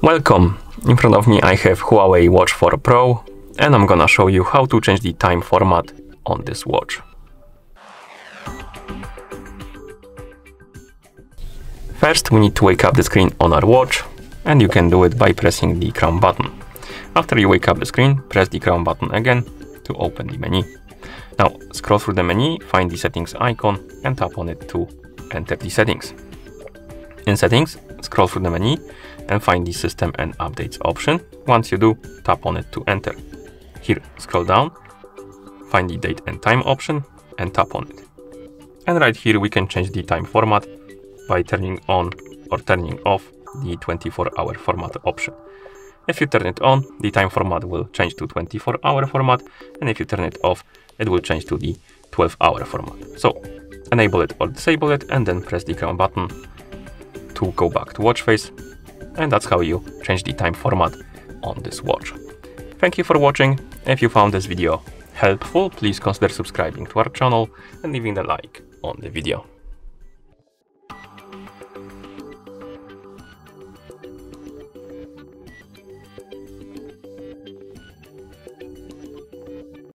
Welcome! In front of me I have HUAWEI Watch 4 Pro and I'm gonna show you how to change the time format on this watch. First we need to wake up the screen on our watch, and you can do it by pressing the crown button. After you wake up the screen, press the crown button again to open the menu. Now scroll through the menu, find the settings icon and tap on it to enter the settings. In settings, scroll through the menu and find the system and updates option. Once you do, tap on it to enter. Here, scroll down, find the date and time option and tap on it. And right here we can change the time format by turning on or turning off the 24-hour format option. If you turn it on, the time format will change to 24-hour format, and if you turn it off, it will change to the 12-hour format. So enable it or disable it and then press the crown button to go back to watch face, and that's how you change the time format on this watch. Thank you for watching. If you found this video helpful, please consider subscribing to our channel and leaving a like on the video.